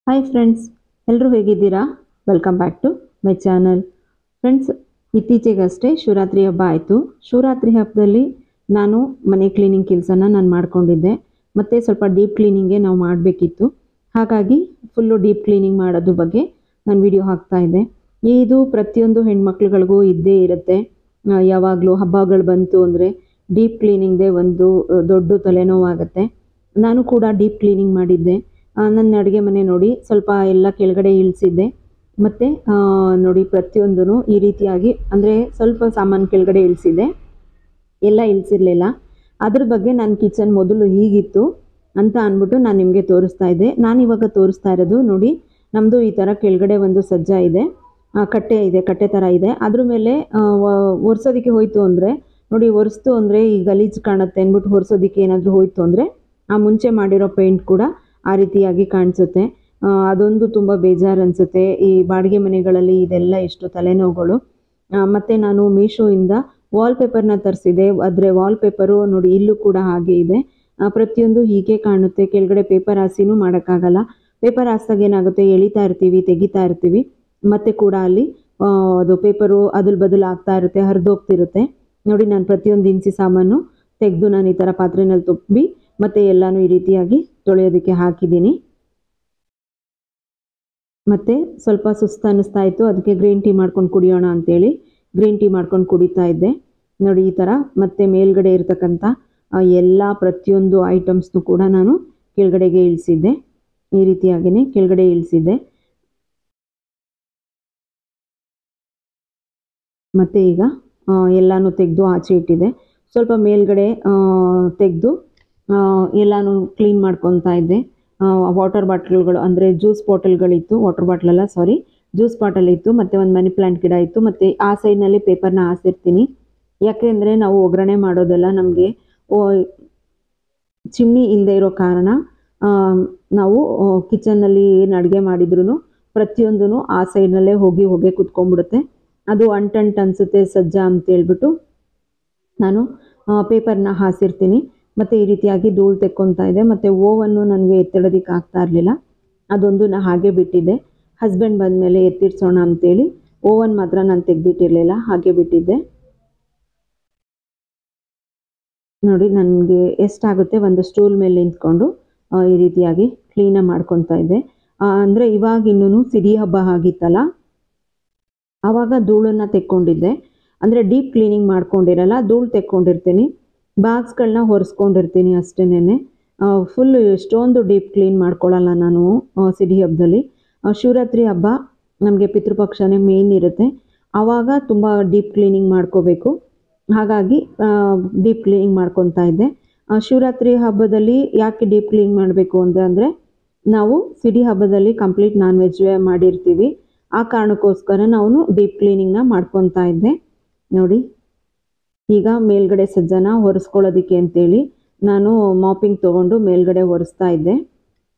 Hi friends, ಎಲ್ಲರೂ ಹೇಗಿದ್ದೀರಾ? Welcome back to my channel. Friends, ಇತ್ತೀಚೆಗಷ್ಟೇ ಶಿವರಾತ್ರಿ ಹಬ್ಬ ಆಯಿತು. ಶಿವರಾತ್ರಿ ಹಬ್ಬದಲ್ಲಿ ನಾನು ಮನೆ ಕ್ಲೀನಿಂಗ್ ಕೆಲಸನ ನಾನು ಮಾಡ್ಕೊಂಡಿದ್ದೆ. ಮತ್ತು ಸ್ವಲ್ಪ ಡೀಪ್ ಕ್ಲೀನಿಂಗೇ ನಾವು ಮಾಡಬೇಕಿತ್ತು. ಹಾಗಾಗಿ ಫುಲ್ಲು ಡೀಪ್ ಕ್ಲೀನಿಂಗ್ ಮಾಡೋದ್ರ ಬಗ್ಗೆ ನಾನು ವಿಡಿಯೋ ಹಾಕ್ತಾಯಿದ್ದೆ. ಇದು ಪ್ರತಿಯೊಂದು ಹೆಣ್ಮಕ್ಳುಗಳಿಗೂ ಇದ್ದೇ ಇರುತ್ತೆ. ಯಾವಾಗಲೂ ಹಬ್ಬಗಳು ಬಂತು ಅಂದರೆ ಡೀಪ್ ಕ್ಲೀನಿಂಗ್ದೇ ಒಂದು ದೊಡ್ಡ ತಲೆನೋವಾಗುತ್ತೆ. ನಾನು ಕೂಡ ಡೀಪ್ ಕ್ಲೀನಿಂಗ್ ಮಾಡಿದ್ದೆ. ನನ್ನ ಅಡುಗೆ ಮನೆ ನೋಡಿ ಸ್ವಲ್ಪ ಎಲ್ಲ ಕೆಳಗಡೆ ಇಳಿಸಿದ್ದೆ. ಮತ್ತು ನೋಡಿ ಪ್ರತಿಯೊಂದೂ ಈ ರೀತಿಯಾಗಿ ಅಂದರೆ ಸ್ವಲ್ಪ ಸಾಮಾನು ಕೆಳಗಡೆ ಇಳಿಸಿದ್ದೆ, ಎಲ್ಲ ಇಳಿಸಿರಲಿಲ್ಲ. ಅದ್ರ ಬಗ್ಗೆ ನನ್ನ ಕಿಚನ್ ಮೊದಲು ಹೀಗಿತ್ತು ಅಂತ ಅಂದ್ಬಿಟ್ಟು ನಾನು ನಿಮಗೆ ತೋರಿಸ್ತಾ ಇದ್ದೆ. ನಾನಿವಾಗ ತೋರಿಸ್ತಾ ಇರೋದು ನೋಡಿ, ನಮ್ಮದು ಈ ಥರ ಕೆಳಗಡೆ ಒಂದು ಸಜ್ಜ ಇದೆ, ಕಟ್ಟೆ ಥರ ಇದೆ. ಅದ್ರ ಮೇಲೆ ಒರೆಸೋದಕ್ಕೆ ಹೋಯಿತು ಅಂದರೆ ನೋಡಿ, ಒರೆಸ್ತು ಅಂದರೆ ಈ ಗಲೀಜು ಕಾಣುತ್ತೆ ಅಂದ್ಬಿಟ್ಟು ಒರೆಸೋದಕ್ಕೆ ಏನಾದರೂ ಹೋಯಿತು ಅಂದರೆ ಆ ಮುಂಚೆ ಮಾಡಿರೋ ಪೇಂಟ್ ಕೂಡ ಆ ರೀತಿಯಾಗಿ ಕಾಣಿಸುತ್ತೆ. ಅದೊಂದು ತುಂಬ ಬೇಜಾರು ಅನಿಸುತ್ತೆ. ಈ ಬಾಡಿಗೆ ಮನೆಗಳಲ್ಲಿ ಇದೆಲ್ಲ ಎಷ್ಟು ತಲೆನೋವುಗಳು. ಮತ್ತು ನಾನು ಮೀಶೋಯಿಂದ ವಾಲ್ಪೇಪರ್ನ ತರಿಸಿದೆ. ಆದರೆ ವಾಲ್ಪೇಪರು ನೋಡಿ ಇಲ್ಲೂ ಕೂಡ ಹಾಗೆ ಇದೆ. ಪ್ರತಿಯೊಂದು ಹೀಗೆ ಕಾಣುತ್ತೆ. ಕೆಳಗಡೆ ಪೇಪರ್ ಹಾಸಿನೂ ಮಾಡೋಕ್ಕಾಗಲ್ಲ. ಪೇಪರ್ ಹಾಸಿದಾಗ ಏನಾಗುತ್ತೆ, ಎಳಿತಾ ಇರ್ತೀವಿ, ತೆಗಿತಾ ಇರ್ತೀವಿ, ಮತ್ತು ಕೂಡ ಅಲ್ಲಿ ಅದು ಪೇಪರು ಅದಲು ಬದಲು ಆಗ್ತಾ ಇರುತ್ತೆ, ಹರಿದೋಗ್ತಿರುತ್ತೆ. ನೋಡಿ, ನಾನು ಪ್ರತಿಯೊಂದು ದಿನಸಿ ಸಾಮಾನು ತೆಗೆದು ನಾನು ಈ ಥರ ಪಾತ್ರೆನಲ್ಲಿ ತುಂಬಿ ಮತ್ತು ಎಲ್ಲನೂ ಈ ರೀತಿಯಾಗಿ ತೊಳೆಯೋದಕ್ಕೆ ಹಾಕಿದ್ದೀನಿ. ಮತ್ತು ಸ್ವಲ್ಪ ಸುಸ್ತು ಅನ್ನಿಸ್ತಾ ಇತ್ತು, ಅದಕ್ಕೆ ಗ್ರೀನ್ ಟೀ ಮಾಡ್ಕೊಂಡು ಕುಡಿಯೋಣ ಅಂತೇಳಿ ಗ್ರೀನ್ ಟೀ ಮಾಡ್ಕೊಂಡು ಕುಡಿತಾ ಇದ್ದೆ. ನೋಡಿ ಈ ಥರ. ಮತ್ತು ಮೇಲ್ಗಡೆ ಇರ್ತಕ್ಕಂಥ ಎಲ್ಲ ಪ್ರತಿಯೊಂದು ಐಟಮ್ಸ್ನು ಕೂಡ ನಾನು ಕೆಳಗಡೆಗೆ ಇಳಿಸಿದ್ದೆ. ಈ ರೀತಿಯಾಗಿಯೇ ಕೆಳಗಡೆ ಇಳಿಸಿದ್ದೆ. ಮತ್ತು ಈಗ ಎಲ್ಲನೂ ತೆಗೆದು ಆಚೆ ಇಟ್ಟಿದ್ದೆ. ಸ್ವಲ್ಪ ಮೇಲ್ಗಡೆ ತೆಗೆದು ಎಲ್ಲನೂ ಕ್ಲೀನ್ ಮಾಡ್ಕೊತಾ ಇದ್ದೆ. ವಾಟರ್ ಬಾಟ್ಲ್ಗಳು ಅಂದರೆ ಜ್ಯೂಸ್ ಬಾಟಲ್ಗಳಿತ್ತು, ಜ್ಯೂಸ್ ಬಾಟಲ್ ಇತ್ತು, ಮತ್ತು ಒಂದು ಮನಿ ಪ್ಲ್ಯಾಂಟ್ ಗಿಡ ಇತ್ತು. ಮತ್ತು ಆ ಸೈಡ್ನಲ್ಲಿ ಪೇಪರ್ನ ಹಾಸಿರ್ತೀನಿ. ಯಾಕೆ ಅಂದರೆ ನಾವು ಒಗ್ಗರಣೆ ಮಾಡೋದೆಲ್ಲ ನಮಗೆ ಚಿಮ್ನಿ ಇಲ್ಲದೆ ಇರೋ ಕಾರಣ ನಾವು ಕಿಚನ್ನಲ್ಲಿ ಏನು ಅಡುಗೆ ಮಾಡಿದ್ರೂ ಪ್ರತಿಯೊಂದೂ ಆ ಸೈಡ್ನಲ್ಲೇ ಹೋಗಿ ಕುತ್ಕೊಂಡ್ಬಿಡುತ್ತೆ. ಅದು ಅಂಟಂಟು ಅನಿಸುತ್ತೆ ಸಜ್ಜ ಅಂತೇಳ್ಬಿಟ್ಟು ನಾನು ಪೇಪರ್ನ ಹಾಸಿರ್ತೀನಿ. ಮತ್ತು ಈ ರೀತಿಯಾಗಿ ಧೂಳು ತೆಕ್ಕೊತಾ ಇದೆ. ಮತ್ತು ಓವನ್ನು ನನಗೆ ಎತ್ತಿಡೋದಕ್ಕೆ ಆಗ್ತಾ ಇರಲಿಲ್ಲ, ಅದೊಂದು ನಾನು ಹಾಗೆ ಬಿಟ್ಟಿದ್ದೆ. ಹಸ್ಬೆಂಡ್ ಬಂದಮೇಲೆ ಎತ್ತಿಡ್ಸೋಣ ಅಂತೇಳಿ ಓವನ್ ಮಾತ್ರ ನಾನು ತೆಗೆದಿಟ್ಟಿರಲಿಲ್ಲ, ಹಾಗೆ ಬಿಟ್ಟಿದ್ದೆ. ನೋಡಿ, ನನಗೆ ಎಷ್ಟಾಗುತ್ತೆ ಒಂದು ಸ್ಟೂಲ್ ಮೇಲೆ ನಿಂತ್ಕೊಂಡು ಈ ರೀತಿಯಾಗಿ ಕ್ಲೀನಾಗಿ ಮಾಡ್ಕೊತಾ ಇದ್ದೆ. ಅಂದರೆ ಇವಾಗ ಇನ್ನೂ ಸಿಡಿ ಹಬ್ಬ ಆಗಿತ್ತಲ್ಲ, ಆವಾಗ ಧೂಳನ್ನು ತೆಕ್ಕೊಂಡಿದ್ದೆ. ಅಂದರೆ ಡೀಪ್ ಕ್ಲೀನಿಂಗ್ ಮಾಡ್ಕೊಂಡಿರಲ್ಲ, ಧೂಳು ತೆಕ್ಕೊಂಡಿರ್ತೀನಿ, ಬಾಕ್ಸ್ಗಳನ್ನ ಒರೆಸ್ಕೊಂಡಿರ್ತೀನಿ ಅಷ್ಟೇನೆ. ಫುಲ್ಲು ಎಷ್ಟೊಂದು ಡೀಪ್ ಕ್ಲೀನ್ ಮಾಡ್ಕೊಳ್ಳಲ್ಲ ನಾನು ಸಿಡಿ ಹಬ್ಬದಲ್ಲಿ. ಶಿವರಾತ್ರಿ ಹಬ್ಬ ನಮಗೆ ಪಿತೃಪಕ್ಷನೇ ಮೇನ್ ಇರುತ್ತೆ, ಆವಾಗ ತುಂಬ ಡೀಪ್ ಕ್ಲೀನಿಂಗ್ ಮಾಡ್ಕೋಬೇಕು. ಹಾಗಾಗಿ ಡೀಪ್ ಕ್ಲೀನಿಂಗ್ ಮಾಡ್ಕೊತಾ ಇದ್ದೆ. ಶಿವರಾತ್ರಿ ಹಬ್ಬದಲ್ಲಿ ಯಾಕೆ ಡೀಪ್ ಕ್ಲೀನ್ ಮಾಡಬೇಕು ಅಂದರೆ ನಾವು ಸಿಡಿ ಹಬ್ಬದಲ್ಲಿ ಕಂಪ್ಲೀಟ್ ನಾನ್ ವೆಜ್ ಮಾಡಿರ್ತೀವಿ. ಆ ಕಾರಣಕ್ಕೋಸ್ಕರ ನಾವು ಡೀಪ್ ಕ್ಲೀನಿಂಗ್ನ ಮಾಡ್ಕೊತಾ ಇದ್ದೆ. ನೋಡಿ, ಈಗ ಮೇಲ್ಗಡೆ ಸಜ್ಜನ ಒರೆಸ್ಕೊಳ್ಳೋದಕ್ಕೆ ಅಂತೇಳಿ ನಾನು ಮಾಪಿಂಗ್ ತೊಗೊಂಡು ಮೇಲ್ಗಡೆ ಒರೆಸ್ತಾ ಇದ್ದೆ.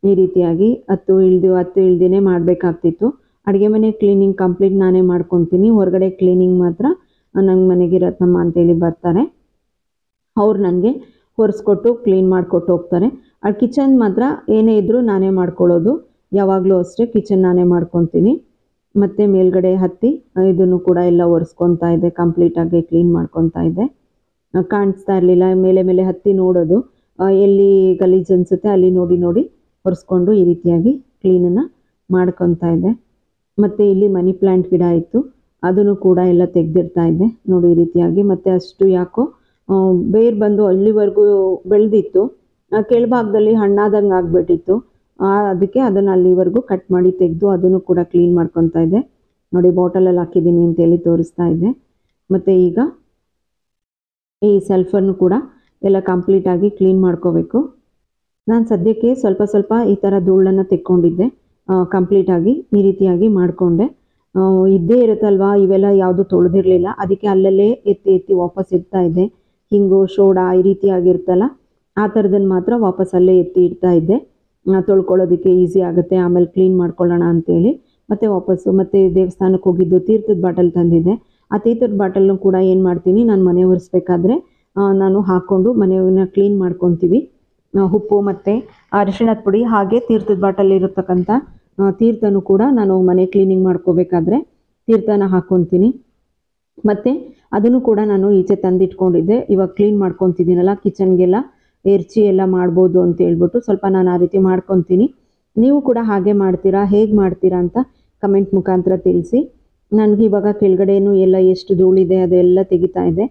ಈ ರೀತಿಯಾಗಿ ಹತ್ತು ಇಳ್ದಿನೇ ಮಾಡಬೇಕಾಗ್ತಿತ್ತು. ಅಡುಗೆ ಮನೆ ಕ್ಲೀನಿಂಗ್ ಕಂಪ್ಲೀಟ್ ನಾನೇ ಮಾಡ್ಕೊತೀನಿ. ಹೊರಗಡೆ ಕ್ಲೀನಿಂಗ್ ಮಾತ್ರ ನನ್ನ ಮನೆಗೆ ರತ್ನಮ್ಮ ಅಂತೇಳಿ ಬರ್ತಾರೆ, ಅವ್ರು ನನಗೆ ಒರೆಸ್ಕೊಟ್ಟು ಕ್ಲೀನ್ ಮಾಡಿಕೊಟ್ಟು ಹೋಗ್ತಾರೆ. ಆ ಕಿಚನ್ ಮಾತ್ರ ಏನೇ ಇದ್ದರೂ ನಾನೇ ಮಾಡ್ಕೊಳ್ಳೋದು, ಯಾವಾಗಲೂ ಅಷ್ಟೇ ಕಿಚನ್ ನಾನೇ ಮಾಡ್ಕೊತೀನಿ. ಮತ್ತು ಮೇಲ್ಗಡೆ ಹತ್ತಿ ಇದನ್ನು ಕೂಡ ಎಲ್ಲ ಒರೆಸ್ಕೊತಾ ಇದ್ದೆ, ಕಂಪ್ಲೀಟಾಗಿ ಕ್ಲೀನ್ ಮಾಡ್ಕೊತಾ ಇದ್ದೆ. ಕಾಣಿಸ್ತಾ ಇರಲಿಲ್ಲ, ಮೇಲೆ ಹತ್ತಿ ನೋಡೋದು, ಎಲ್ಲಿ ಗಲೀಜು ಅನಿಸುತ್ತೆ ಅಲ್ಲಿ ನೋಡಿ ಒರೆಸ್ಕೊಂಡು ಈ ರೀತಿಯಾಗಿ ಕ್ಲೀನನ್ನು ಮಾಡ್ಕೊತಾ ಇದ್ದೆ. ಮತ್ತು ಇಲ್ಲಿ ಮನಿ ಪ್ಲ್ಯಾಂಟ್ ಗಿಡ ಇತ್ತು, ಅದನ್ನು ಕೂಡ ಎಲ್ಲ ತೆಗೆದಿಡ್ತಾ ಇದ್ದೆ. ನೋಡಿ ಈ ರೀತಿಯಾಗಿ. ಮತ್ತು ಅಷ್ಟು ಯಾಕೋ ಬೇರು ಬಂದು ಅಲ್ಲಿವರೆಗೂ ಬೆಳೆದಿತ್ತು, ಕೆಳಭಾಗದಲ್ಲಿ ಹಣ್ಣಾದಂಗೆ ಆಗಿಬಿಟ್ಟಿತ್ತು. ಅದಕ್ಕೆ ಅದನ್ನು ಅಲ್ಲಿವರೆಗೂ ಕಟ್ ಮಾಡಿ ತೆಗೆದು ಅದನ್ನು ಕೂಡ ಕ್ಲೀನ್ ಮಾಡ್ಕೊತಾ ಇದ್ದೆ. ನೋಡಿ, ಬಾಟಲಲ್ಲಿ ಹಾಕಿದ್ದೀನಿ ಅಂತೇಳಿ ತೋರಿಸ್ತಾ ಇದ್ದೆ. ಮತ್ತು ಈಗ ಈ ಸೆಲ್ಫನ್ನು ಕೂಡ ಎಲ್ಲ ಕಂಪ್ಲೀಟಾಗಿ ಕ್ಲೀನ್ ಮಾಡ್ಕೋಬೇಕು. ನಾನು ಸದ್ಯಕ್ಕೆ ಸ್ವಲ್ಪ ಈ ಥರ ಧೂಳನ್ನು ತೆಕ್ಕೊಂಡಿದ್ದೆ, ಕಂಪ್ಲೀಟಾಗಿ ಈ ರೀತಿಯಾಗಿ ಮಾಡಿಕೊಂಡೆ. ಇದ್ದೇ ಇರುತ್ತಲ್ವ, ಇವೆಲ್ಲ ಯಾವುದು ತೊಳೆದಿರಲಿಲ್ಲ, ಅದಕ್ಕೆ ಅಲ್ಲಲ್ಲೇ ಎತ್ತಿ ವಾಪಸ್ ಇಡ್ತಾ ಇದ್ದೆ. ಹಿಂಗು ಸೋಡಾ ಈ ರೀತಿಯಾಗಿರ್ತಲ್ಲ, ಆ ಥರದನ್ನು ಮಾತ್ರ ವಾಪಸ್ ಅಲ್ಲೇ ಎತ್ತಿ ಇಡ್ತಾ ಇದ್ದೆ, ತೊಳ್ಕೊಳ್ಳೋದಕ್ಕೆ ಈಸಿ ಆಗುತ್ತೆ, ಆಮೇಲೆ ಕ್ಲೀನ್ ಮಾಡ್ಕೊಳ್ಳೋಣ ಅಂತೇಳಿ. ಮತ್ತು ವಾಪಸ್ಸು ಮತ್ತು ದೇವಸ್ಥಾನಕ್ಕೆ ಹೋಗಿದ್ದು ತೀರ್ಥದ ಬಾಟಲ್ ತಂದಿದ್ದೆ. ಆ ತೀರ್ಥದ ಬಾಟಲ್ನು ಕೂಡ ಏನು ಮಾಡ್ತೀನಿ, ನಾನು ಮನೆ ಒರೆಸ್ಬೇಕಾದ್ರೆ ನಾನು ಹಾಕ್ಕೊಂಡು ಮನೆಯನ್ನ ಕ್ಲೀನ್ ಮಾಡ್ಕೊತೀವಿ. ಉಪ್ಪು ಮತ್ತು ಅರಿಶಿಣದ ಪುಡಿ, ಹಾಗೆ ತೀರ್ಥದ ಬಾಟಲ್ ಇರತಕ್ಕಂಥ ತೀರ್ಥನೂ ಕೂಡ ನಾನು ಮನೆ ಕ್ಲೀನಿಂಗ್ ಮಾಡ್ಕೋಬೇಕಾದ್ರೆ ತೀರ್ಥನ ಹಾಕ್ಕೊತೀನಿ. ಮತ್ತು ಅದನ್ನು ಕೂಡ ನಾನು ಈಚೆ ತಂದಿಟ್ಕೊಂಡಿದ್ದೆ. ಇವಾಗ ಕ್ಲೀನ್ ಮಾಡ್ಕೊತಿದ್ದೀನಲ್ಲ ಕಿಚನ್ಗೆಲ್ಲ ಎರ್ಚಿ ಎಲ್ಲ ಮಾಡ್ಬೋದು ಅಂತ ಹೇಳ್ಬಿಟ್ಟು ಸ್ವಲ್ಪ ನಾನು ಆ ರೀತಿ ಮಾಡ್ಕೊತೀನಿ. ನೀವು ಕೂಡ ಹಾಗೆ ಮಾಡ್ತೀರಾ, ಹೇಗೆ ಮಾಡ್ತೀರಾ ಅಂತ ಕಮೆಂಟ್ ಮುಖಾಂತರ ತಿಳಿಸಿ. ನನಗೆ ಇವಾಗ ಕೆಳಗಡೆನೂ ಎಲ್ಲ ಎಷ್ಟು ಧೂಳಿದೆ ಅದೆಲ್ಲ ತೆಗಿತಾ ಇದೆ.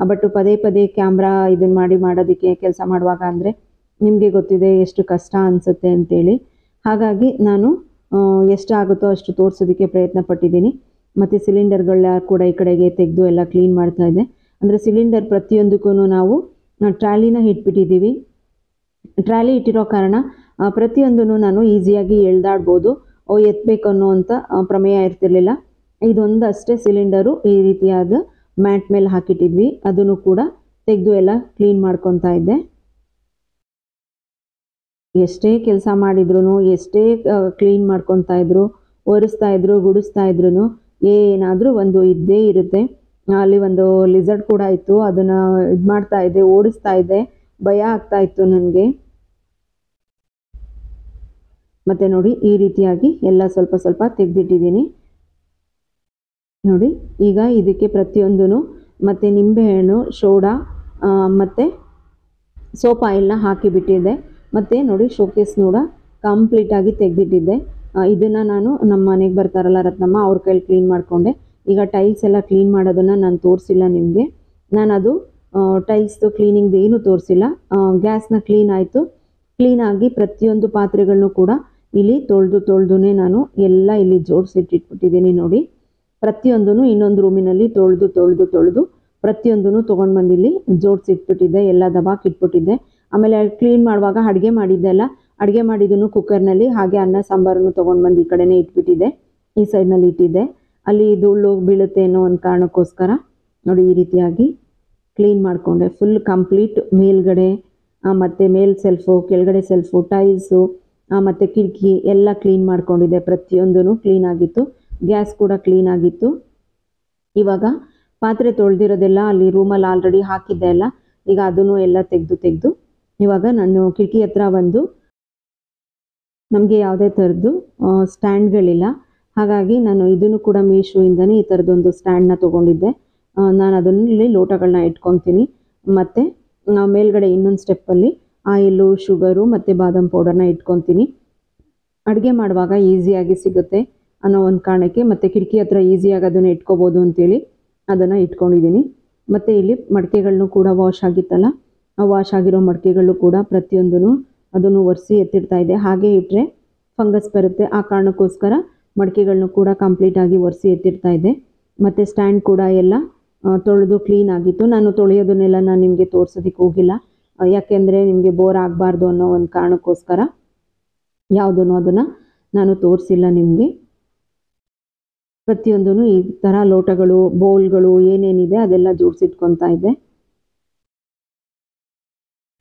ಬಟ್ ಪದೇ ಪದೇ ಕ್ಯಾಮ್ರಾ ಇದನ್ನು ಮಾಡೋದಕ್ಕೆ ಕೆಲಸ ಮಾಡುವಾಗ ಅಂದರೆ ನಿಮಗೆ ಗೊತ್ತಿದೆ ಎಷ್ಟು ಕಷ್ಟ ಅನಿಸುತ್ತೆ ಅಂತೇಳಿ. ಹಾಗಾಗಿ ನಾನು ಎಷ್ಟಾಗುತ್ತೋ ಅಷ್ಟು ತೋರಿಸೋದಕ್ಕೆ ಪ್ರಯತ್ನ ಪಟ್ಟಿದ್ದೀನಿ. ಮತ್ತು ಸಿಲಿಂಡರ್ಗಳ ಕೂಡ ಈ ಕಡೆಗೆ ತೆಗೆದು ಎಲ್ಲ ಕ್ಲೀನ್ ಮಾಡ್ತಾ ಇದೆ. ಅಂದರೆ ಸಿಲಿಂಡರ್ ಪ್ರತಿಯೊಂದಕ್ಕೂ ನಾವು ಟ್ರಾಲಿನ ಇಟ್ಬಿಟ್ಟಿದ್ದೀವಿ. ಟ್ರಾಲಿ ಇಟ್ಟಿರೋ ಕಾರಣ ಪ್ರತಿಯೊಂದನ್ನು ನಾನು ಈಸಿಯಾಗಿ ಎಳ್ದಾಡ್ಬೋದು, ಎತ್ತಬೇಕು ಅನ್ನೋವಂಥ ಪ್ರಮೇಯ ಇರ್ತಿರ್ಲಿಲ್ಲ. ಇದೊಂದು ಅಷ್ಟೇ ಸಿಲಿಂಡರು ಈ ರೀತಿಯಾದ ಮ್ಯಾಟ್ ಮೇಲೆ ಹಾಕಿಟ್ಟಿದ್ವಿ, ಅದನ್ನು ಕೂಡ ತೆಗೆದು ಎಲ್ಲ ಕ್ಲೀನ್ ಮಾಡ್ಕೊತಾ ಇದ್ದೆ. ಎಷ್ಟೇ ಕೆಲಸ ಮಾಡಿದ್ರು, ಎಷ್ಟೇ ಕ್ಲೀನ್ ಮಾಡ್ಕೊತಾ ಇದ್ರು, ಒರೆಸ್ತಾ ಇದ್ರು, ಗುಡಿಸ್ತಾ ಇದ್ರು ಏನಾದರೂ ಒಂದು ಇದ್ದೇ ಇರುತ್ತೆ. ಅಲ್ಲಿ ಒಂದು ಲಿಸರ್ಡ್ ಕೂಡ ಇತ್ತು, ಅದನ್ನು ಇದು ಮಾಡ್ತಾ ಇದ್ದೆ, ಓಡಿಸ್ತಾ ಇದ್ದೆ, ಭಯ ಆಗ್ತಾ ಇತ್ತು ನನಗೆ. ಮತ್ತು ನೋಡಿ ಈ ರೀತಿಯಾಗಿ ಎಲ್ಲ ಸ್ವಲ್ಪ ಸ್ವಲ್ಪ ತೆಗೆದಿಟ್ಟಿದ್ದೀನಿ. ನೋಡಿ ಈಗ ಇದಕ್ಕೆ ಪ್ರತಿಯೊಂದೂ ಮತ್ತು ನಿಂಬೆಹಣ್ಣು, ಸೋಡಾ ಮತ್ತು ಸೋಪ್ ಆಯಿಲ್ನ ಹಾಕಿಬಿಟ್ಟಿದ್ದೆ. ಮತ್ತು ನೋಡಿ ಶೋಕೇಸ್ ಕೂಡ ಕಂಪ್ಲೀಟಾಗಿ ತೆಗೆದಿಟ್ಟಿದ್ದೆ. ಇದನ್ನು ನಾನು ನಮ್ಮ ಮನೆಗೆ ಬರ್ತಾರಲ್ಲ ರತ್ನಮ್ಮ, ಅವ್ರ ಕೈಲಿ ಕ್ಲೀನ್ ಮಾಡಿಕೊಂಡೆ. ಈಗ ಟೈಲ್ಸ್ ಎಲ್ಲ ಕ್ಲೀನ್ ಮಾಡೋದನ್ನು ನಾನು ತೋರಿಸಿಲ್ಲ ನಿಮಗೆ. ನಾನು ಅದು ಟೈಲ್ಸ್ದು ಕ್ಲೀನಿಂಗ್ದು ಏನೂ ತೋರಿಸಿಲ್ಲ. ಗ್ಯಾಸ್ನ ಕ್ಲೀನ್ ಆಯಿತು. ಕ್ಲೀನಾಗಿ ಪ್ರತಿಯೊಂದು ಪಾತ್ರೆಗಳನ್ನೂ ಕೂಡ ಇಲ್ಲಿ ತೊಳೆದುನೇ ನಾನು ಎಲ್ಲ ಇಲ್ಲಿ ಜೋಡಿಸಿಟ್ಟಿಟ್ಬಿಟ್ಟಿದ್ದೀನಿ. ನೋಡಿ ಪ್ರತಿಯೊಂದೂ ಇನ್ನೊಂದು ರೂಮಿನಲ್ಲಿ ತೊಳೆದು ಪ್ರತಿಯೊಂದೂ ತೊಗೊಂಡು ಬಂದು ಇಲ್ಲಿ ಜೋಡಿಸಿಟ್ಬಿಟ್ಟಿದ್ದೆ, ಎಲ್ಲ ದಬಾಕಿಟ್ಬಿಟ್ಟಿದ್ದೆ. ಆಮೇಲೆ ಕ್ಲೀನ್ ಮಾಡುವಾಗ ಅಡುಗೆ ಮಾಡಿದ್ದೆ ಅಲ್ಲ, ಅಡುಗೆ ಮಾಡಿದ್ದನ್ನು ಕುಕ್ಕರ್ನಲ್ಲಿ ಹಾಗೆ ಅನ್ನ ಸಾಂಬಾರನ್ನು ತೊಗೊಂಡು ಬಂದು ಈ ಕಡೆನೇ ಇಟ್ಬಿಟ್ಟಿದ್ದೆ, ಈ ಸೈಡ್ನಲ್ಲಿ ಇಟ್ಟಿದ್ದೆ. ಅಲ್ಲಿ ಧೂಳು ಬೀಳುತ್ತೆ ಅನ್ನೋ ಒಂದು ಕಾರಣಕ್ಕೋಸ್ಕರ ನೋಡಿ ಈ ರೀತಿಯಾಗಿ ಕ್ಲೀನ್ ಮಾಡಿಕೊಂಡೆ. ಫುಲ್ ಕಂಪ್ಲೀಟ್ ಮೇಲ್ಗಡೆ ಮತ್ತು ಮೇಲ್ ಸೆಲ್ಫು, ಕೆಳಗಡೆ ಸೆಲ್ಫು, ಟೈಲ್ಸು ಮತ್ತು ಕಿಟಕಿ ಎಲ್ಲ ಕ್ಲೀನ್ ಮಾಡ್ಕೊಂಡಿದ್ದೆ. ಪ್ರತಿಯೊಂದೂ ಕ್ಲೀನ್ ಆಗಿತ್ತು. ಗ್ಯಾಸ್ ಕೂಡ ಕ್ಲೀನ್ ಆಗಿತ್ತು. ಇವಾಗ ಪಾತ್ರೆ ತೊಳೆದಿರೋದೆಲ್ಲ ಅಲ್ಲಿ ರೂಮಲ್ಲಿ ಆಲ್ರೆಡಿ ಹಾಕಿದ್ದೆ ಅಲ್ಲ, ಈಗ ಅದನ್ನು ಎಲ್ಲ ತೆಗೆದು ಇವಾಗ ನಾನು ಕಿಟಕಿ ಹತ್ರ ಒಂದು ನಮಗೆ ಯಾವುದೇ ಥರದ್ದು ಸ್ಟ್ಯಾಂಡ್ಗಳಿಲ್ಲ. ಹಾಗಾಗಿ ನಾನು ಇದನ್ನು ಕೂಡ ಮೀಶೋಯಿಂದನೇ ಈ ಥರದೊಂದು ಸ್ಟ್ಯಾಂಡ್ನ ತೊಗೊಂಡಿದ್ದೆ. ನಾನು ಅದರಲ್ಲಿ ಲೋಟಗಳನ್ನ ಇಟ್ಕೊತೀನಿ. ಮತ್ತು ಮೇಲ್ಗಡೆ ಇನ್ನೊಂದು ಸ್ಟೆಪ್ಪಲ್ಲಿ ಆಯಿಲು, ಶುಗರು ಮತ್ತು ಬಾದಾಮ್ ಪೌಡರ್ನ ಇಟ್ಕೊತೀನಿ. ಅಡುಗೆ ಮಾಡುವಾಗ ಈಸಿಯಾಗಿ ಸಿಗುತ್ತೆ ಅನ್ನೋ ಒಂದು ಕಾರಣಕ್ಕೆ, ಮತ್ತು ಕಿಟಕಿ ಹತ್ರ ಈಸಿಯಾಗಿ ಅದನ್ನು ಇಟ್ಕೋಬೋದು ಅಂತೇಳಿ ಅದನ್ನು ಇಟ್ಕೊಂಡಿದ್ದೀನಿ. ಮತ್ತು ಇಲ್ಲಿ ಮಡಿಕೆಗಳನ್ನು ಕೂಡ ವಾಶ್ ಆಗಿತ್ತಲ್ಲ, ಆ ವಾಶ್ ಆಗಿರೋ ಮಡಿಕೆಗಳು ಕೂಡ ಪ್ರತಿಯೊಂದೂ ಅದನ್ನು ಒರೆಸಿ ಎತ್ತಿಡ್ತಾ ಇದೆ. ಹಾಗೆ ಇಟ್ಟರೆ ಫಂಗಸ್ ಬರುತ್ತೆ, ಆ ಕಾರಣಕ್ಕೋಸ್ಕರ ಮಡಿಕೆಗಳನ್ನು ಕೂಡ ಕಂಪ್ಲೀಟಾಗಿ ಒರೆಸಿ ಎತ್ತಿಡ್ತಾ ಇದೆ. ಮತ್ತು ಸ್ಟ್ಯಾಂಡ್ ಕೂಡ ಎಲ್ಲ ತೊಳೆದು ಕ್ಲೀನ್ ಆಗಿತ್ತು. ನಾನು ತೊಳೆಯೋದನ್ನೆಲ್ಲ ನಾನು ನಿಮಗೆ ತೋರಿಸೋದಕ್ಕೆ ಹೋಗಿಲ್ಲ, ಯಾಕೆಂದರೆ ನಿಮಗೆ ಬೋರ್ ಆಗಬಾರ್ದು ಅನ್ನೋ ಒಂದು ಕಾರಣಕ್ಕೋಸ್ಕರ ಯಾವುದನ್ನು ಅದನ್ನು ನಾನು ತೋರಿಸಿಲ್ಲ ನಿಮಗೆ. ಪ್ರತಿಯೊಂದೂ ಈ ಥರ ಲೋಟಗಳು, ಬೌಲ್ಗಳು ಏನೇನಿದೆ ಅದೆಲ್ಲ ಜೋಡಿಸಿಟ್ಕೊತಾ ಇದ್ದೆ.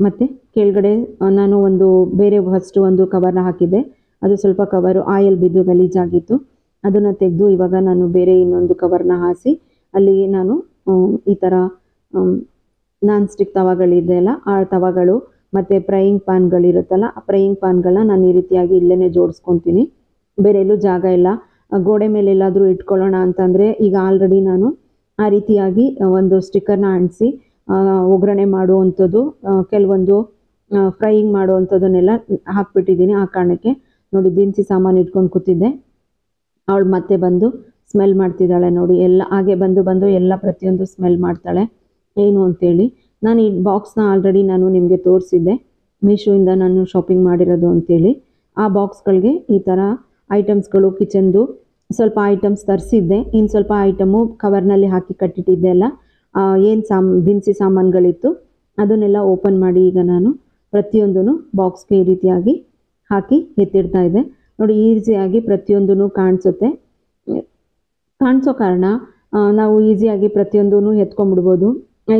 ಮತ್ತು ಕೆಳಗಡೆ ನಾನು ಒಂದು ಬೇರೆ ಫಸ್ಟು ಒಂದು ಕವರ್ನ ಹಾಕಿದ್ದೆ, ಅದು ಸ್ವಲ್ಪ ಕವರು ಆಯಿಲ್ ಬಿದ್ದು ಗಲೀಜಾಗಿತ್ತು. ಅದನ್ನು ತೆಗೆದು ಇವಾಗ ನಾನು ಬೇರೆ ಇನ್ನೊಂದು ಕವರ್ನ ಹಾಸಿ ಅಲ್ಲಿ ನಾನು ಈ ಥರ ನಾನ್ ಸ್ಟಿಕ್ ತವಾಗಳಿದೆಯಲ್ಲ, ಆ ತವಾಗಳು ಮತ್ತು ಫ್ರೈಯಿಂಗ್ ಪ್ಯಾನ್ಗಳಿರುತ್ತಲ್ಲ, ಆ ಫ್ರೈಯಿಂಗ್ ಪ್ಯಾನ್ಗಳನ್ನ ನಾನು ಈ ರೀತಿಯಾಗಿ ಇಲ್ಲೇ ಜೋಡಿಸ್ಕೊತೀನಿ. ಬೇರೆ ಎಲ್ಲೂ ಜಾಗ ಇಲ್ಲ. ಗೋಡೆ ಮೇಲೆ ಎಲ್ಲಾದರೂ ಇಟ್ಕೊಳ್ಳೋಣ ಅಂತಂದರೆ ಈಗ ಆಲ್ರೆಡಿ ನಾನು ಆ ರೀತಿಯಾಗಿ ಒಂದು ಸ್ಟಿಕ್ಕರ್ನ ಅಂಟಿಸಿ ಒಗ್ಗರಣೆ ಮಾಡುವಂಥದ್ದು, ಕೆಲವೊಂದು ಫ್ರೈಯಿಂಗ್ ಮಾಡುವಂಥದ್ದನ್ನೆಲ್ಲ ಹಾಕ್ಬಿಟ್ಟಿದ್ದೀನಿ. ಆ ಕಾರಣಕ್ಕೆ ನೋಡಿ ದಿನಸಿ ಸಾಮಾನು ಇಟ್ಕೊಂಡು ಕೂತಿದ್ದೆ. ಅವಳು ಮತ್ತೆ ಬಂದು ಸ್ಮೆಲ್ ಮಾಡ್ತಿದ್ದಾಳೆ ನೋಡಿ, ಎಲ್ಲ ಹಾಗೆ ಬಂದು ಎಲ್ಲ ಪ್ರತಿಯೊಂದು ಸ್ಮೆಲ್ ಮಾಡ್ತಾಳೆ ಏನು ಅಂತೇಳಿ. ನಾನು ಈ ಬಾಕ್ಸ್ನ ಆಲ್ರೆಡಿ ನಾನು ನಿಮಗೆ ತೋರಿಸಿದ್ದೆ, ಮೀಶೋಯಿಂದ ನಾನು ಶಾಪಿಂಗ್ ಮಾಡಿರೋದು ಅಂತೇಳಿ. ಆ ಬಾಕ್ಸ್ಗಳಿಗೆ ಈ ಥರ ಐಟಮ್ಸ್ಗಳು, ಕಿಚನ್ದು ಸ್ವಲ್ಪ ಐಟಮ್ಸ್ ತರಿಸಿದ್ದೆ, ಇನ್ನು ಸ್ವಲ್ಪ ಐಟಮು ಕವರ್ನಲ್ಲಿ ಹಾಕಿ ಕಟ್ಟಿಟ್ಟಿದ್ದೆ ಅಲ್ಲ, ಏನು ದಿನಸಿ ಸಾಮಾನುಗಳಿತ್ತು ಅದನ್ನೆಲ್ಲ ಓಪನ್ ಮಾಡಿ ಈಗ ನಾನು ಪ್ರತಿಯೊಂದೂ ಬಾಕ್ಸ್ಗೆ ಈ ರೀತಿಯಾಗಿ ಹಾಕಿ ಎತ್ತಿಡ್ತಾ ಇದ್ದೆ. ನೋಡಿ ಈಸಿಯಾಗಿ ಪ್ರತಿಯೊಂದೂ ಕಾಣಿಸೋ ಕಾರಣ ನಾವು ಈಸಿಯಾಗಿ ಪ್ರತಿಯೊಂದೂ ಎತ್ಕೊಂಡ್ಬಿಡ್ಬೋದು.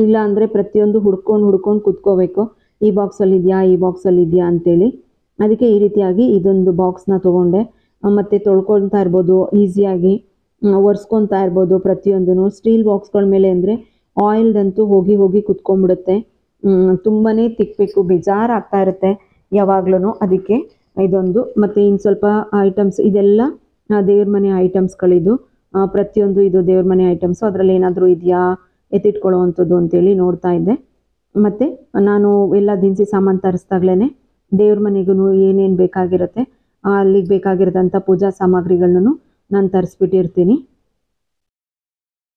ಇಲ್ಲ ಅಂದರೆ ಪ್ರತಿಯೊಂದು ಹುಡ್ಕೊಂಡು ಕೂತ್ಕೋಬೇಕು, ಈ ಬಾಕ್ಸಲ್ಲಿ ಇದೆಯಾ ಅಂತೇಳಿ. ಅದಕ್ಕೆ ಈ ರೀತಿಯಾಗಿ ಇದೊಂದು ಬಾಕ್ಸ್ನ ತೊಗೊಂಡೆ. ಮತ್ತು ತೊಳ್ಕೊತಾ ಇರ್ಬೋದು, ಈಸಿಯಾಗಿ ಒರೆಸ್ಕೊತಾ ಇರ್ಬೋದು ಪ್ರತಿಯೊಂದೂ. ಸ್ಟೀಲ್ ಬಾಕ್ಸ್ಗಳ ಮೇಲೆ ಅಂದರೆ ಆಯಿಲ್ದಂತೂ ಹೋಗಿ ಕುತ್ಕೊಂಡ್ಬಿಡುತ್ತೆ, ತುಂಬಾ ತಿಕ್ಕಬೇಕು, ಬೇಜಾರಾಗ್ತಾ ಇರುತ್ತೆ ಯಾವಾಗ್ಲೂ. ಅದಕ್ಕೆ ಇದೊಂದು, ಮತ್ತು ಇನ್ನು ಸ್ವಲ್ಪ ಐಟಮ್ಸ್ ಇದೆಲ್ಲ ದೇವ್ರ ಮನೆ ಐಟಮ್ಸ್ಗಳಿದು. ಪ್ರತಿಯೊಂದು ಇದು ದೇವ್ರ ಮನೆ ಐಟಮ್ಸು. ಅದರಲ್ಲಿ ಏನಾದರೂ ಇದೆಯಾ ಎತ್ತಿಟ್ಕೊಳ್ಳೋ ಅಂಥದ್ದು ಅಂತೇಳಿ ನೋಡ್ತಾ ಇದ್ದೆ. ಮತ್ತು ನಾನು ಎಲ್ಲ ದಿನಸಿ ಸಾಮಾನು ತರಿಸ್ದಾಗ್ಲೇ ದೇವ್ರ ಮನೆಗೂ ಏನೇನು ಬೇಕಾಗಿರುತ್ತೆ ಅಲ್ಲಿಗೆ ಬೇಕಾಗಿರೋದಂಥ ಪೂಜಾ ಸಾಮಗ್ರಿಗಳನ್ನು ನಾನು ತರಿಸ್ಬಿಟ್ಟಿರ್ತೀನಿ.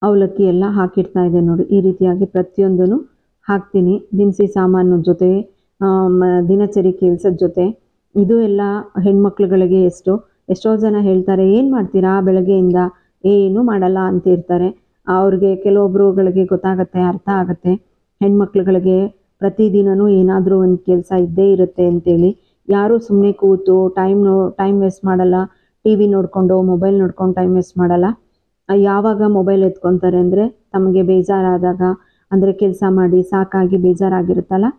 ಅವಲಕ್ಕಿ ಎಲ್ಲ ಹಾಕಿಡ್ತಾ ಇದೆ ನೋಡಿ. ಈ ರೀತಿಯಾಗಿ ಪ್ರತಿಯೊಂದೂ ಹಾಕ್ತೀನಿ ದಿನಸಿ ಸಾಮಾನು ಜೊತೆ, ದಿನಚರಿ ಕೆಲಸದ ಜೊತೆ. ಇದು ಎಲ್ಲ ಹೆಣ್ಮಕ್ಳುಗಳಿಗೆ ಎಷ್ಟೋ ಜನ ಹೇಳ್ತಾರೆ, ಏನು ಮಾಡ್ತೀರಾ ಬೆಳಗ್ಗೆಯಿಂದ? ಏನೂ ಮಾಡಲ್ಲ ಅಂತಿರ್ತಾರೆ. ಅವ್ರಿಗೆ ಕೆಲವೊಬ್ರುಗಳಿಗೆ ಗೊತ್ತಾಗತ್ತೆ, ಅರ್ಥ ಆಗುತ್ತೆ. ಹೆಣ್ಮಕ್ಳುಗಳಿಗೆ ಪ್ರತಿದಿನವೂ ಏನಾದರೂ ಒಂದು ಕೆಲಸ ಇದ್ದೇ ಇರುತ್ತೆ ಅಂತೇಳಿ. ಯಾರೂ ಸುಮ್ಮನೆ ಕೂತು ಟೈಮ್ ವೇಸ್ಟ್ ಮಾಡಲ್ಲ. ಟಿ ವಿ ನೋಡಿಕೊಂಡು ಮೊಬೈಲ್ ನೋಡ್ಕೊಂಡು ಟೈಮ್ ವೇಸ್ಟ್ ಮಾಡಲ್ಲ. ಯಾವಾಗ ಮೊಬೈಲ್ ಎತ್ಕೊತಾರೆ ಅಂದರೆ ತಮಗೆ ಬೇಜಾರಾದಾಗ, ಅಂದರೆ ಕೆಲಸ ಮಾಡಿ ಸಾಕಾಗಿ ಬೇಜಾರಾಗಿರುತ್ತಲ್ಲ,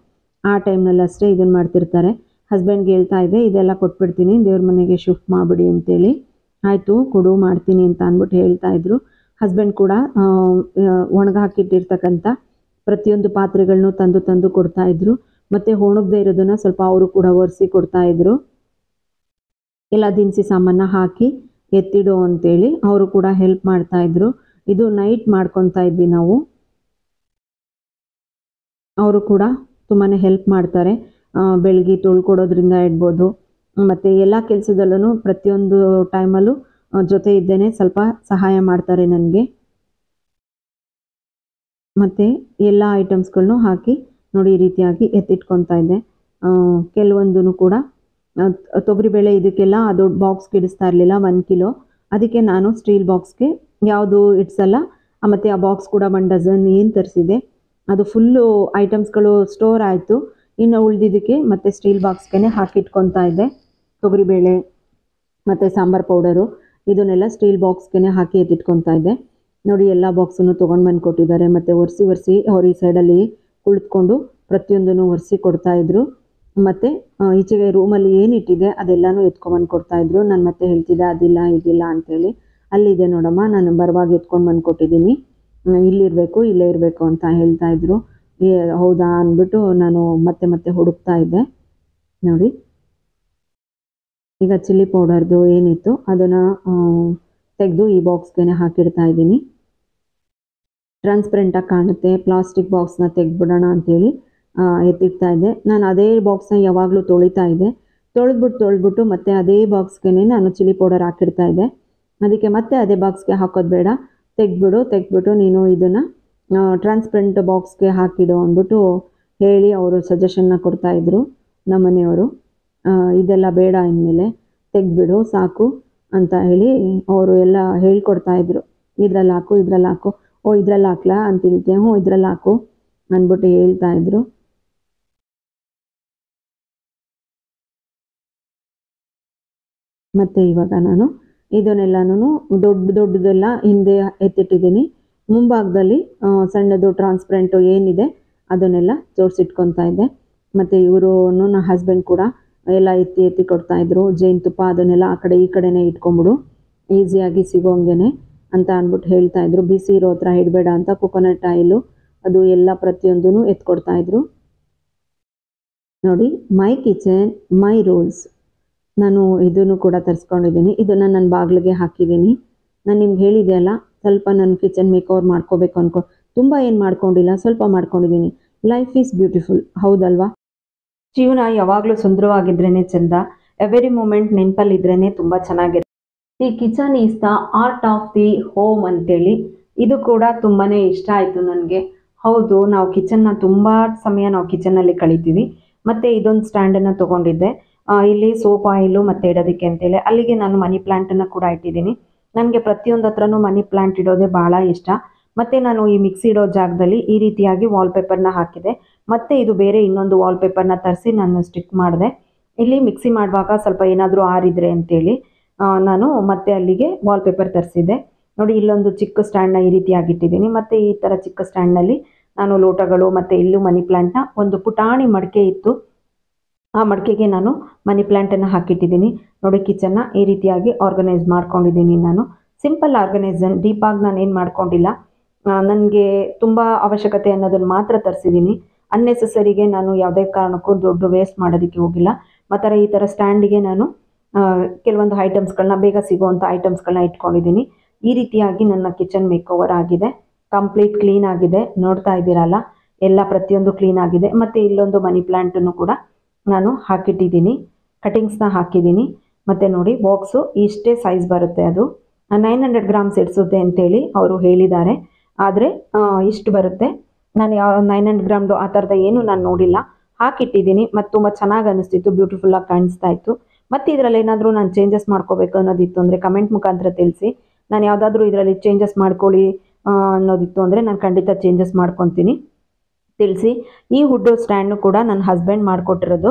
ಆ ಟೈಮ್ನಲ್ಲಷ್ಟೇ ಇದನ್ನು ಮಾಡ್ತಿರ್ತಾರೆ. ಹಸ್ಬೆಂಡ್ಗೆ ಹೇಳ್ತಾ ಇದ್ದೆ, ಇದೆಲ್ಲ ಕೊಟ್ಬಿಡ್ತೀನಿ ದೇವ್ರ ಮನೆಗೆ ಶಿಫ್ಟ್ ಮಾಡಿಬಿಡಿ ಅಂತೇಳಿ. ಆಯಿತು ಕೊಡು ಮಾಡ್ತೀನಿ ಅಂತ ಅಂದ್ಬಿಟ್ಟು ಹೇಳ್ತಾಯಿದ್ರು. ಹಸ್ಬೆಂಡ್ ಕೂಡ ಒಣಗಾಕಿಟ್ಟಿರ್ತಕ್ಕಂಥ ಪ್ರತಿಯೊಂದು ಪಾತ್ರೆಗಳನ್ನೂ ತಂದು ಕೊಡ್ತಾಯಿದ್ರು. ಮತ್ತು ಒಣಗದೇ ಇರೋದನ್ನು ಸ್ವಲ್ಪ ಅವರು ಕೂಡ ಒರೆಸಿ ಕೊಡ್ತಾಯಿದ್ರು. ಎಲ್ಲ ದಿನಸಿ ಸಾಮಾನ ಹಾಕಿ ಎತ್ತಿಡೋ ಅಂತೇಳಿ ಅವರು ಕೂಡ ಹೆಲ್ಪ್ ಮಾಡ್ತಾಯಿದ್ರು. ಇದು ನೈಟ್ ಮಾಡ್ಕೊತಾ ಇದ್ವಿ ನಾವು. ಅವರು ಕೂಡ ತುಂಬಾ ಹೆಲ್ಪ್ ಮಾಡ್ತಾರೆ. ಬೆಳಗ್ಗೆ ತೊಳ್ಕೊಡೋದ್ರಿಂದ ಇಡ್ಬೋದು, ಮತ್ತು ಎಲ್ಲ ಕೆಲಸದಲ್ಲೂ ಪ್ರತಿಯೊಂದು ಟೈಮಲ್ಲೂ ಜೊತೆ ಇದ್ದೇನೆ ಸ್ವಲ್ಪ ಸಹಾಯ ಮಾಡ್ತಾರೆ ನನಗೆ. ಮತ್ತು ಎಲ್ಲ ಐಟಮ್ಸ್ಗಳನ್ನೂ ಹಾಕಿ ನೋಡಿ ಈ ರೀತಿಯಾಗಿ ಎತ್ತಿಟ್ಕೊತಾ ಇದ್ದೆ. ಕೆಲವೊಂದೂ ಕೂಡ ತೊಗರಿಬೇಳೆ ಇದಕ್ಕೆಲ್ಲ ಅದು ಬಾಕ್ಸ್ಗೆ ಇಡಿಸ್ತಾ ಇರಲಿಲ್ಲ 1 ಕಿಲೋ. ಅದಕ್ಕೆ ನಾನು ಸ್ಟೀಲ್ ಬಾಕ್ಸ್ಗೆ ಯಾವುದು ಇಡ್ಸಲ್ಲ. ಮತ್ತು ಆ ಬಾಕ್ಸ್ ಕೂಡ 1 ಡಜನ್ ಏನು ತರಿಸಿದೆ ಅದು ಫುಲ್ಲು ಐಟಮ್ಸ್ಗಳು ಸ್ಟೋರ್ ಆಯಿತು. ಇನ್ನು ಉಳಿದಿದ್ದಕ್ಕೆ ಮತ್ತು ಸ್ಟೀಲ್ ಬಾಕ್ಸ್ಗೆ ಹಾಕಿಟ್ಕೊತಾ ಇದ್ದೆ. ತೊಗರಿಬೇಳೆ ಮತ್ತು ಸಾಂಬಾರು ಪೌಡರು ಇದನ್ನೆಲ್ಲ ಸ್ಟೀಲ್ ಬಾಕ್ಸ್ಗೆ ಹಾಕಿ ಎತ್ತಿಟ್ಕೊತಾ ಇದ್ದೆ. ನೋಡಿ ಎಲ್ಲ ಬಾಕ್ಸನ್ನು ತೊಗೊಂಡು ಬಂದು ಕೊಟ್ಟಿದ್ದಾರೆ. ಮತ್ತು ಒರೆಸಿ ಅವ್ರು ಈ ಸೈಡಲ್ಲಿ ಕುಳಿತುಕೊಂಡು ಪ್ರತಿಯೊಂದನ್ನು ಒರೆಸಿ ಕೊಡ್ತಾಯಿದ್ರು. ಮತ್ತು ಈಚೆಗೆ ರೂಮಲ್ಲಿ ಏನಿಟ್ಟಿದೆ ಅದೆಲ್ಲನೂ ಎತ್ಕೊಂಡ್ಬಂದು ಕೊಡ್ತಾಯಿದ್ರು. ನಾನು ಮತ್ತೆ ಹೇಳ್ತಿದ್ದೆ ಅದಿಲ್ಲ ಇದಿಲ್ಲ ಅಂಥೇಳಿ. ಅಲ್ಲಿದೆ ನೋಡಮ್ಮ, ನಾನು ಬರುವಾಗ ಎತ್ಕೊಂಡು ಬಂದು ಕೊಟ್ಟಿದ್ದೀನಿ, ಇಲ್ಲಿರಬೇಕು ಇಲ್ಲೇ ಇರಬೇಕು ಅಂತ ಹೇಳ್ತಾಯಿದ್ರು. ಹೌದಾ ಅಂದ್ಬಿಟ್ಟು ನಾನು ಮತ್ತೆ ಹುಡುಕ್ತಾ ಇದ್ದೆ. ನೋಡಿ ಈಗ ಚಿಲ್ಲಿ ಪೌಡರ್ದು ಏನಿತ್ತು ಅದನ್ನು ತೆಗೆದು ಈ ಬಾಕ್ಸ್ಗೆ ಹಾಕಿಡ್ತಾ ಇದ್ದೀನಿ. ಟ್ರಾನ್ಸ್ಪರೆಂಟಾಗಿ ಕಾಣುತ್ತೆ, ಪ್ಲಾಸ್ಟಿಕ್ ಬಾಕ್ಸ್ನ ತೆಗೆದ್ಬಿಡೋಣ ಅಂಥೇಳಿ ಎತ್ತಿಡ್ತಾ ಇದ್ದೆ. ನಾನು ಅದೇ ಬಾಕ್ಸ್ನ ಯಾವಾಗಲೂ ತೊಳಿತಾ ಇದ್ದೆ. ತೊಳೆದ್ಬಿಟ್ಟು ಮತ್ತೆ ಅದೇ ಬಾಕ್ಸ್ಗೆ ನಾನು ಚಿಲ್ಲಿ ಪೌಡರ್ ಹಾಕಿಡ್ತಾ ಇದ್ದೆ. ಅದಕ್ಕೆ ಮತ್ತೆ ಅದೇ ಬಾಕ್ಸ್ಗೆ ಹಾಕೋದು ಬೇಡ, ತೆಗೆದ್ಬಿಟ್ಟು ನೀನು ಇದನ್ನು ಟ್ರಾನ್ಸ್ಪರೆಂಟ್ ಬಾಕ್ಸ್ಗೆ ಹಾಕಿಡು ಅಂದ್ಬಿಟ್ಟು ಹೇಳಿ ಅವರು ಸಜೆಷನ್ನ ಕೊಡ್ತಾಯಿದ್ರು ನಮ್ಮ ಮನೆಯವರು. ಇದೆಲ್ಲ ಬೇಡ ಇನ್ಮೇಲೆ ತೆಗೆದ್ಬಿಡು ಸಾಕು ಅಂತ ಹೇಳಿ ಅವರು ಎಲ್ಲ ಹೇಳ್ಕೊಡ್ತಾಯಿದ್ರು. ಇದ್ರಲ್ಲಿ ಹಾಕು, ಓ ಇದ್ರಲ್ಲಿ ಹಾಕ್ಲಾ ಅಂತಿರುತ್ತೆ, ಹ್ಞೂ ಇದ್ರಲ್ಲಿ ಹಾಕು ಅಂದ್ಬಿಟ್ಟು ಹೇಳ್ತಾಯಿದ್ರು. ಮತ್ತು ಇವಾಗ ನಾನು ಇದನ್ನೆಲ್ಲನೂ ದೊಡ್ಡದೆಲ್ಲ ಹಿಂದೆ ಎತ್ತಿಟ್ಟಿದ್ದೀನಿ. ಮುಂಭಾಗದಲ್ಲಿ ಸಣ್ಣದು ಟ್ರಾನ್ಸ್ಪರೆಂಟು ಏನಿದೆ ಅದನ್ನೆಲ್ಲ ಜೋಡಿಸಿಟ್ಕೊತಾ ಇದ್ದೆ. ಮತ್ತು ಇವರು ನನ್ನ ಹಸ್ಬೆಂಡ್ ಕೂಡ ಎಲ್ಲ ಎತ್ತಿ ಕೊಡ್ತಾಯಿದ್ರು. ಜೇನುತುಪ್ಪ ಅದನ್ನೆಲ್ಲ ಆ ಕಡೆ ಈ ಕಡೆನೇ ಇಟ್ಕೊಂಬಿಡು, ಈಸಿಯಾಗಿ ಸಿಗೋಂಗೆ ಅಂತ ಅಂದ್ಬಿಟ್ಟು ಹೇಳ್ತಾಯಿದ್ರು. ಬಿಸಿ ಇರೋ ಹತ್ರ ಇಡಬೇಡ ಅಂತ ಕೊಕೊನಟ್ ಆಯಿಲು ಅದು ಎಲ್ಲ ಪ್ರತಿಯೊಂದೂ ಎತ್ಕೊಡ್ತಾಯಿದ್ರು. ನೋಡಿ ಮೈ ಕಿಚನ್ ಮೈ ರೂಲ್ಸ್, ನಾನು ಇದನ್ನು ಕೂಡ ತರಿಸ್ಕೊಂಡಿದ್ದೀನಿ. ಇದನ್ನು ನನ್ನ ಬಾಗಿಲಿಗೆ ಹಾಕಿದ್ದೀನಿ. ನಾನು ನಿಮ್ಗೆ ಹೇಳಿದೆ ಅಲ್ಲ, ಸ್ವಲ್ಪ ನನ್ನ ಕಿಚನ್ ಮೇಕ್ ಓವರ್ ಮಾಡ್ಕೋಬೇಕು ತುಂಬ ಏನು ಮಾಡ್ಕೊಂಡಿಲ್ಲ, ಸ್ವಲ್ಪ ಮಾಡ್ಕೊಂಡಿದ್ದೀನಿ. ಲೈಫ್ ಈಸ್ ಬ್ಯೂಟಿಫುಲ್, ಹೌದಲ್ವಾ? ಜೀವನ ಯಾವಾಗಲೂ ಸುಂದರವಾಗಿದ್ರೇ ಚೆಂದ. ಎವ್ರಿ ಮೂಮೆಂಟ್ ನೆನಪಲ್ಲಿದ್ರೇ ತುಂಬ ಚೆನ್ನಾಗಿರುತ್ತೆ. The kitchen is the art of the home ಅಂತೇಳಿ ಇದು ಕೂಡ ತುಂಬಾ ಇಷ್ಟ ಆಯಿತು ನನಗೆ. ಹೌದು, ನಾವು ಕಿಚನ್ನ ತುಂಬ ಸಮಯ ನಾವು ಕಿಚನ್ನಲ್ಲಿ ಕಳಿತೀವಿ. ಮತ್ತು ಇದೊಂದು ಸ್ಟ್ಯಾಂಡನ್ನು ತೊಗೊಂಡಿದ್ದೆ. ಇಲ್ಲಿ ಸೋಪ್ ಆಯಿಲು ಮತ್ತು ಇಡೋದಕ್ಕೆ ಅಂತೇಳಿ ಅಲ್ಲಿಗೆ ನಾನು ಮನಿ ಪ್ಲ್ಯಾಂಟನ್ನು ಕೂಡ ಇಟ್ಟಿದ್ದೀನಿ. ನನಗೆ ಪ್ರತಿಯೊಂದು ಹತ್ರನೂ ಮನಿ ಪ್ಲ್ಯಾಂಟ್ ಇಡೋದೇ ಭಾಳ ಇಷ್ಟ. ಮತ್ತು ನಾನು ಈ ಮಿಕ್ಸಿ ಇಡೋ ಜಾಗದಲ್ಲಿ ಈ ರೀತಿಯಾಗಿ ವಾಲ್ಪೇಪರ್ನ ಹಾಕಿದೆ. ಮತ್ತು ಇದು ಬೇರೆ ಇನ್ನೊಂದು ವಾಲ್ಪೇಪರ್ನ ತರಿಸಿ ನಾನು ಸ್ಟಿಕ್ ಮಾಡಿದೆ. ಇಲ್ಲಿ ಮಿಕ್ಸಿ ಮಾಡುವಾಗ ಸ್ವಲ್ಪ ಏನಾದರೂ ಆರಿದ್ರೆ ಅಂತೇಳಿ ನಾನು ಮತ್ತೆ ಅಲ್ಲಿಗೆ ವಾಲ್ಪೇಪರ್ ತರಿಸಿದ್ದೆ. ನೋಡಿ ಇಲ್ಲೊಂದು ಚಿಕ್ಕ ಸ್ಟ್ಯಾಂಡ್ನ ಈ ರೀತಿಯಾಗಿ ಇಟ್ಟಿದ್ದೀನಿ. ಮತ್ತು ಈ ಥರ ಚಿಕ್ಕ ಸ್ಟ್ಯಾಂಡ್ನಲ್ಲಿ ನಾನು ಲೋಟಗಳು ಮತ್ತು ಇಲ್ಲೂ ಮನಿ ಪ್ಲ್ಯಾಂಟ್ನ ಒಂದು ಪುಟಾಣಿ ಮಡಿಕೆ ಇತ್ತು, ಆ ಮಡಿಕೆಗೆ ನಾನು ಮನಿ ಪ್ಲ್ಯಾಂಟನ್ನು ಹಾಕಿಟ್ಟಿದ್ದೀನಿ. ನೋಡಿ ಕಿಚನ್ನ ಈ ರೀತಿಯಾಗಿ ಆರ್ಗನೈಸ್ ಮಾಡ್ಕೊಂಡಿದ್ದೀನಿ. ನಾನು ಸಿಂಪಲ್ ಆರ್ಗನೈಸನ್, ಡೀಪಾಗಿ ನಾನು ಏನು ಮಾಡ್ಕೊಂಡಿಲ್ಲ. ನನಗೆ ತುಂಬ ಅವಶ್ಯಕತೆ ಅನ್ನೋದನ್ನು ಮಾತ್ರ ತರಿಸಿದ್ದೀನಿ. ಅನ್ನೆಸೆಸರಿಗೆ ನಾನು ಯಾವುದೇ ಕಾರಣಕ್ಕೂ ದುಡ್ಡು ವೇಸ್ಟ್ ಮಾಡೋದಕ್ಕೆ ಹೋಗಿಲ್ಲ. ಮತ್ತು ಈ ಥರ ಸ್ಟ್ಯಾಂಡಿಗೆ ನಾನು ಕೆಲವೊಂದು ಐಟಮ್ಸ್ಗಳನ್ನ ಬೇಗ ಸಿಗೋವಂಥ ಐಟಮ್ಸ್ಗಳನ್ನ ಇಟ್ಕೊಂಡಿದ್ದೀನಿ. ಈ ರೀತಿಯಾಗಿ ನನ್ನ ಕಿಚನ್ ಮೇಕ್ ಓವರ್ ಆಗಿದೆ. ಕಂಪ್ಲೀಟ್ ಕ್ಲೀನ್ ಆಗಿದೆ, ನೋಡ್ತಾ ಇದ್ದೀರಲ್ಲ, ಎಲ್ಲ ಪ್ರತಿಯೊಂದು ಕ್ಲೀನ್ ಆಗಿದೆ. ಮತ್ತು ಇಲ್ಲೊಂದು ಮನಿ ಪ್ಲ್ಯಾಂಟನ್ನು ಕೂಡ ನಾನು ಹಾಕಿಟ್ಟಿದ್ದೀನಿ, ಕಟಿಂಗ್ಸ್ನ ಹಾಕಿದ್ದೀನಿ. ಮತ್ತು ನೋಡಿ ಬಾಕ್ಸು ಇಷ್ಟೇ ಸೈಜ್ ಬರುತ್ತೆ, ಅದು 900 ಗ್ರಾಮ್ಸ್ ಇಡಿಸುತ್ತೆ ಅಂತೇಳಿ ಅವರು ಹೇಳಿದ್ದಾರೆ. ಆದರೆ ಇಷ್ಟು ಬರುತ್ತೆ. ನಾನು ಯಾವ 900 ಗ್ರಾಮ್ದು ಆ ಥರದ ಏನು ನಾನು ನೋಡಿಲ್ಲ, ಹಾಕಿಟ್ಟಿದ್ದೀನಿ. ಮತ್ತು ತುಂಬ ಚೆನ್ನಾಗಿ ಅನಿಸ್ತಿತ್ತು, ಬ್ಯೂಟಿಫುಲ್ಲಾಗಿ ಕಾಣಿಸ್ತಾ ಇತ್ತು. ಮತ್ತು ಇದರಲ್ಲಿ ಏನಾದರೂ ನಾನು ಚೇಂಜಸ್ ಮಾಡ್ಕೋಬೇಕು ಅನ್ನೋದಿತ್ತು ಅಂದರೆ ಕಮೆಂಟ್ ಮುಖಾಂತರ ತಿಳಿಸಿ. ನಾನು ಯಾವುದಾದ್ರೂ ಇದರಲ್ಲಿ ಚೇಂಜಸ್ ಮಾಡ್ಕೊಳ್ಳಿ ಅನ್ನೋದಿತ್ತು ಅಂದರೆ ನಾನು ಖಂಡಿತ ಚೇಂಜಸ್ ಮಾಡ್ಕೊತೀನಿ, ತಿಳಿಸಿ. ಈ ವುಡ್ ಸ್ಟ್ಯಾಂಡ್ನು ಕೂಡ ನನ್ನ ಹಸ್ಬೆಂಡ್ ಮಾಡಿಕೊಟ್ಟಿರೋದು.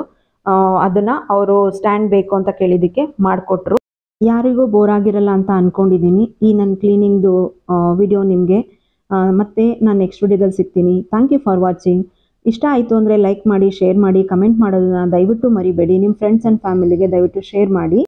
ಅದನ್ನು ಅವರು ಸ್ಟ್ಯಾಂಡ್ ಬೇಕು ಅಂತ ಕೇಳಿದ್ದಕ್ಕೆ ಮಾಡಿಕೊಟ್ರು. ಯಾರಿಗೂ ಬೋರ್ ಆಗಿರಲ್ಲ ಅಂತ ಅಂದ್ಕೊಂಡಿದ್ದೀನಿ ಈ ನನ್ನ ಕ್ಲೀನಿಂಗ್ದು ವಿಡಿಯೋ ನಿಮಗೆ. ಮತ್ತೆ ನಾನು ನೆಕ್ಸ್ಟ್ ವಿಡಿಯೋದಲ್ಲಿ ಸಿಗ್ತೀನಿ. Thank you for watching. ಇಷ್ಟ ಆಯಿತು ಅಂದರೆ ಲೈಕ್ ಮಾಡಿ, ಶೇರ್ ಮಾಡಿ, ಕಮೆಂಟ್ ಮಾಡೋದನ್ನ ದಯವಿಟ್ಟು ಮರಿಬೇಡಿ. ನಿಮ್ಮ ಫ್ರೆಂಡ್ಸ್ ಆ್ಯಂಡ್ ಫ್ಯಾಮಿಲಿಗೆ ದಯವಿಟ್ಟು ಶೇರ್ ಮಾಡಿ.